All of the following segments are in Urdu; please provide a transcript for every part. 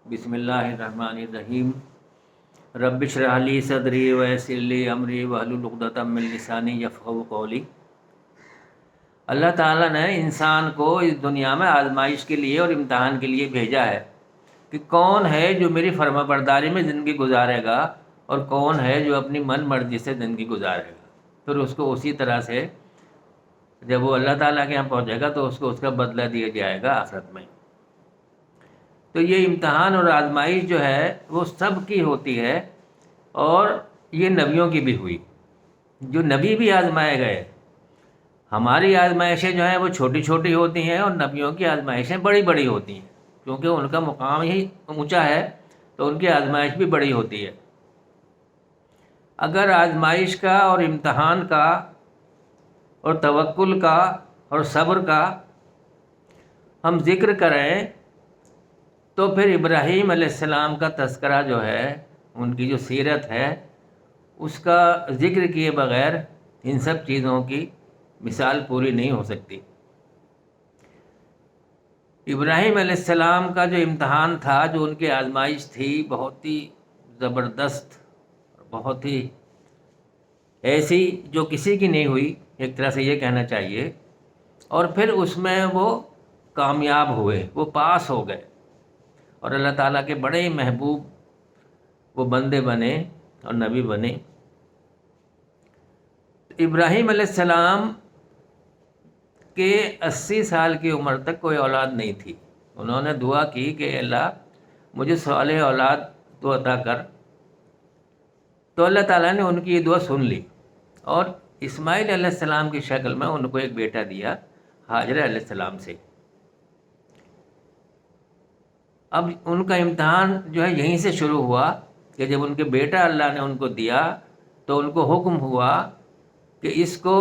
بسم اللہ الرحمن الرحیم۔ رب اشرح لی صدری ویسر لی امری واحلل عقدۃ من لسانی یفقہوا قولی۔ اللہ تعالیٰ نے انسان کو اس دنیا میں آزمائش کے لیے اور امتحان کے لیے بھیجا ہے کہ کون ہے جو میری فرما برداری میں زندگی گزارے گا اور کون ہے جو اپنی من مرضی سے زندگی گزارے گا۔ پھر اس کو اسی طرح سے جب وہ اللہ تعالیٰ کے یہاں پہنچے گا تو اس کو اس کا بدلہ دیا جائے گا آخرت میں۔ تو یہ امتحان اور آزمائش جو ہے وہ سب کی ہوتی ہے، اور یہ نبیوں کی بھی ہوئی، جو نبی بھی آزمائے گئے۔ ہماری آزمائشیں جو ہیں وہ چھوٹی چھوٹی ہوتی ہیں اور نبیوں کی آزمائشیں بڑی بڑی ہوتی ہیں، کیونکہ ان کا مقام ہی اونچا ہے تو ان کی آزمائش بھی بڑی ہوتی ہے۔ اگر آزمائش کا اور امتحان کا اور توکل کا اور صبر کا ہم ذکر کریں تو پھر ابراہیم علیہ السلام کا تذکرہ جو ہے، ان کی جو سیرت ہے، اس کا ذکر کیے بغیر ان سب چیزوں کی مثال پوری نہیں ہو سکتی۔ ابراہیم علیہ السلام کا جو امتحان تھا، جو ان کی آزمائش تھی، بہت ہی زبردست، بہت ہی ایسی جو کسی کی نہیں ہوئی، ایک طرح سے یہ کہنا چاہیے۔ اور پھر اس میں وہ کامیاب ہوئے، وہ پاس ہو گئے اور اللہ تعالیٰ کے بڑے محبوب وہ بندے بنے اور نبی بنے۔ ابراہیم علیہ السلام کے 80 سال کی عمر تک کوئی اولاد نہیں تھی۔ انہوں نے دعا کی کہ اللہ مجھے صالح اولاد تو عطا کر، تو اللہ تعالیٰ نے ان کی یہ دعا سن لی اور اسماعیل علیہ السلام کی شکل میں ان کو ایک بیٹا دیا ہاجرہ علیہ السلام سے۔ اب ان کا امتحان جو ہے یہیں سے شروع ہوا کہ جب ان کے بیٹا اللہ نے ان کو دیا تو ان کو حکم ہوا کہ اس کو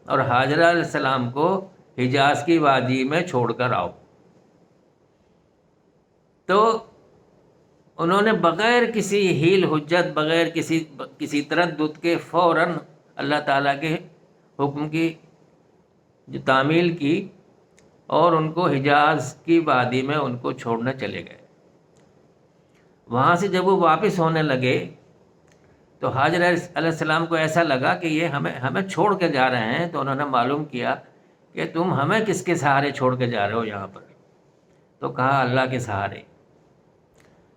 اور ہاجرہ علیہ السلام کو حجاز کی وادی میں چھوڑ کر آؤ۔ تو انہوں نے بغیر کسی حیل حجت، بغیر کسی تردد کے فوراً اللہ تعالیٰ کے حکم کی جو تعمیل کی اور ان کو حجاز کی وادی میں ان کو چھوڑنے چلے گئے۔ وہاں سے جب وہ واپس ہونے لگے تو حاجرہ علیہ السلام کو ایسا لگا کہ یہ ہمیں چھوڑ کے جا رہے ہیں، تو انہوں نے معلوم کیا کہ تم ہمیں کس کے سہارے چھوڑ کے جا رہے ہو یہاں پر؟ تو کہا اللہ کے سہارے۔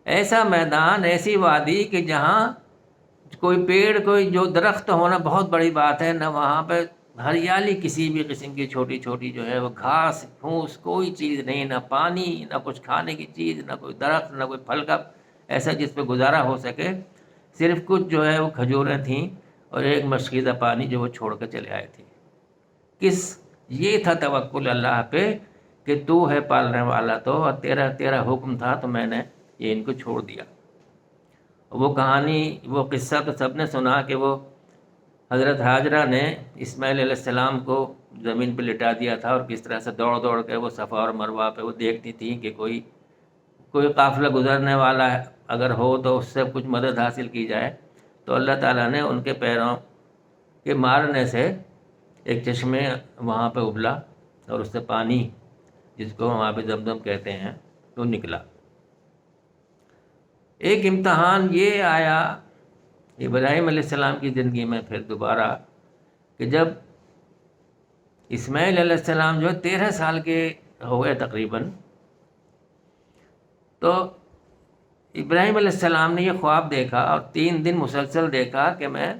ایسا میدان، ایسی وادی کہ جہاں کوئی پیڑ، کوئی جو درخت ہونا بہت بڑی بات ہے، نہ وہاں پہ ہریالی کسی بھی قسم کی، چھوٹی چھوٹی جو ہے وہ گھاس پھوس کوئی چیز نہیں، نہ پانی، نہ کچھ کھانے کی چیز، نہ کوئی درخت، نہ کوئی پھل کا ایسا جس پہ گزارا ہو سکے، صرف کچھ جو ہے وہ کھجوریں تھیں اور ایک مشکیزہ پانی جو وہ چھوڑ کر چلے آئے تھے۔ یہ تھا توکل اللہ پہ کہ تو ہے پالنے والا، تو اور تیرا حکم تھا تو میں نے یہ ان کو چھوڑ دیا۔ وہ کہانی، وہ قصہ تو سب نے سنا کہ وہ حضرت ہاجرہ نے اسماعیل علیہ السلام کو زمین پہ لٹا دیا تھا اور کس طرح سے دوڑ دوڑ کے وہ صفا اور مروہ پہ وہ دیکھتی تھیں کہ کوئی قافلہ گزرنے والا ہے اگر ہو تو اس سے کچھ مدد حاصل کی جائے۔ تو اللہ تعالیٰ نے ان کے پیروں کے مارنے سے ایک چشمے وہاں پہ ابلا اور اس سے پانی، جس کو وہاں پہ زمزم کہتے ہیں، تو نکلا۔ ایک امتحان یہ آیا ابراہیم علیہ السلام کی زندگی میں پھر دوبارہ کہ جب اسماعیل علیہ السلام جو 13 سال کے ہو گئے تقریباً، تو ابراہیم علیہ السلام نے یہ خواب دیکھا اور 3 دن مسلسل دیکھا کہ میں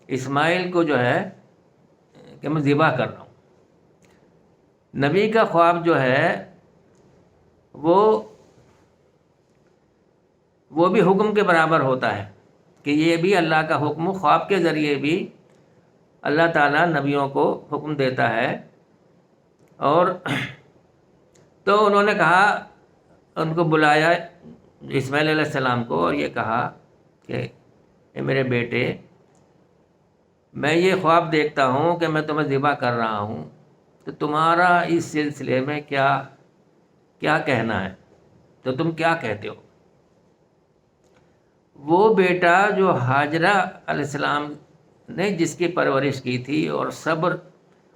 اسماعیل کو جو ہے کہ میں ذبح کر رہا ہوں۔ نبی کا خواب جو ہے وہ بھی حکم کے برابر ہوتا ہے کہ یہ بھی اللہ کا حکم، خواب کے ذریعے بھی اللہ تعالیٰ نبیوں کو حکم دیتا ہے۔ اور تو انہوں نے کہا، ان کو بلایا اسماعیل علیہ السلام کو اور یہ کہا کہ اے میرے بیٹے، میں یہ خواب دیکھتا ہوں کہ میں تمہیں ذبح کر رہا ہوں، تو تمہارا اس سلسلے میں کیا کہنا ہے؟ تو تم کیا کہتے ہو؟ وہ بیٹا جو ہاجرہ علیہ السلام نے جس کی پرورش کی تھی اور صبر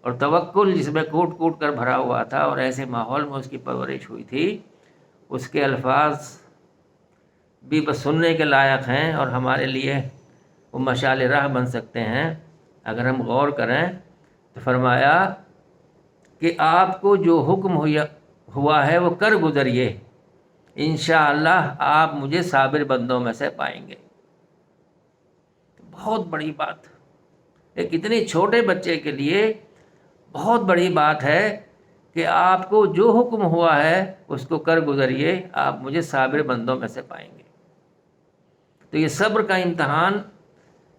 اور توکل جس میں کوٹ کوٹ کر بھرا ہوا تھا اور ایسے ماحول میں اس کی پرورش ہوئی تھی، اس کے الفاظ بھی بس سننے کے لائق ہیں اور ہمارے لیے وہ مشعل راہ بن سکتے ہیں اگر ہم غور کریں۔ تو فرمایا کہ آپ کو جو حکم ہوا ہے وہ کر گزریے، انشاءاللہ آپ مجھے صابر بندوں میں سے پائیں گے۔ بہت بڑی بات، ایک اتنے چھوٹے بچے کے لیے بہت بڑی بات ہے کہ آپ کو جو حکم ہوا ہے اس کو کر گزریے، آپ مجھے صابر بندوں میں سے پائیں گے۔ تو یہ صبر کا امتحان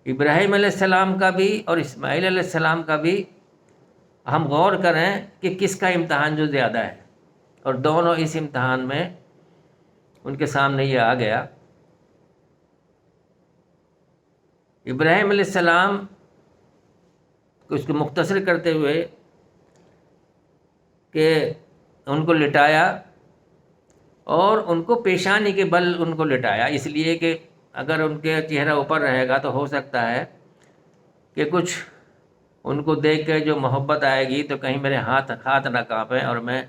ابراہیم علیہ السلام کا بھی اور اسماعیل علیہ السلام کا بھی ہم غور کریں کہ کس کا امتحان جو زیادہ ہے، اور دونوں اس امتحان میں ان کے سامنے یہ آ گیا۔ ابراہیم علیہ السلام کو اس کو مختصر کرتے ہوئے کہ ان کو لٹایا اور ان کو پیشانی کے بل ان کو لٹایا، اس لیے کہ اگر ان کے چہرہ اوپر رہے گا تو ہو سکتا ہے کہ کچھ ان کو دیکھ کے جو محبت آئے گی تو کہیں میرے ہاتھ نہ کانپیں اور میں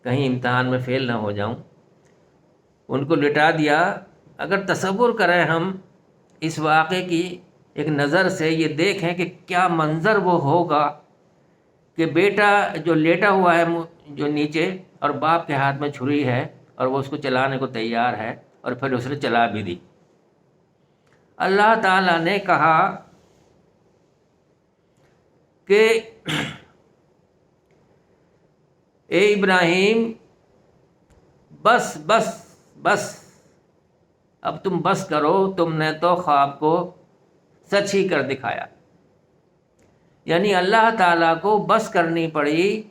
کہیں امتحان میں فیل نہ ہو جاؤں۔ ان کو لٹا دیا۔ اگر تصور کریں ہم اس واقعے کی ایک نظر سے، یہ دیکھیں کہ کیا منظر وہ ہوگا کہ بیٹا جو لیٹا ہوا ہے جو نیچے، اور باپ کے ہاتھ میں چھری ہے اور وہ اس کو چلانے کو تیار ہے، اور پھر اس نے چلا بھی دی۔ اللہ تعالیٰ نے کہا کہ اے ابراہیم بس بس بس، اب تم بس کرو، تم نے تو خواب کو سچ ہی کر دکھایا۔ یعنی اللہ تعالیٰ کو بس کرنی پڑی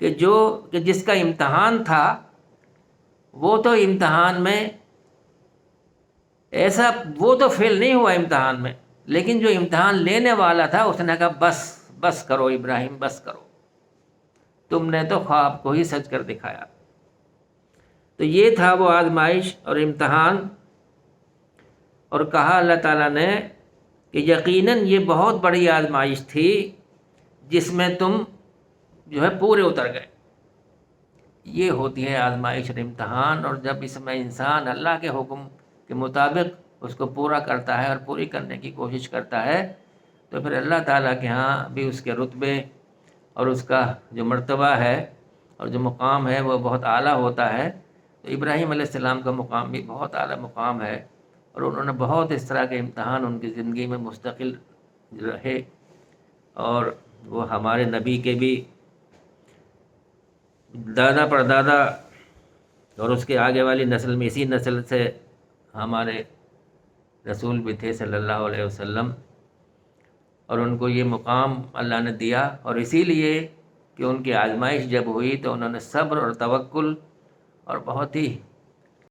کہ جس کا امتحان تھا وہ تو امتحان میں ایسا، وہ تو فیل نہیں ہوا امتحان میں، لیکن جو امتحان لینے والا تھا اس نے کہا بس بس کرو ابراہیم بس کرو، تم نے تو خواب کو ہی سچ کر دکھایا۔ تو یہ تھا وہ آزمائش اور امتحان، اور کہا اللہ تعالیٰ نے کہ یقیناً یہ بہت بڑی آزمائش تھی جس میں تم جو ہے پورے اتر گئے۔ یہ ہوتی ہے آزمائش اور امتحان، اور جب اس میں انسان اللہ کے حکم کے مطابق اس کو پورا کرتا ہے اور پوری کرنے کی کوشش کرتا ہے تو پھر اللہ تعالیٰ کے ہاں بھی اس کے رتبے اور اس کا جو مرتبہ ہے اور جو مقام ہے وہ بہت اعلیٰ ہوتا ہے۔ تو ابراہیم علیہ السلام کا مقام بھی بہت اعلیٰ مقام ہے، اور انہوں نے بہت اس طرح کے امتحان ان کی زندگی میں مستقل رہے، اور وہ ہمارے نبی کے بھی دادا پردادا اور اس کے آگے والی نسل میں، اسی نسل سے ہمارے رسول بھی تھے صلی اللہ علیہ وسلم، اور ان کو یہ مقام اللہ نے دیا، اور اسی لیے کہ ان کی آزمائش جب ہوئی تو انہوں نے صبر اور توکل اور بہت ہی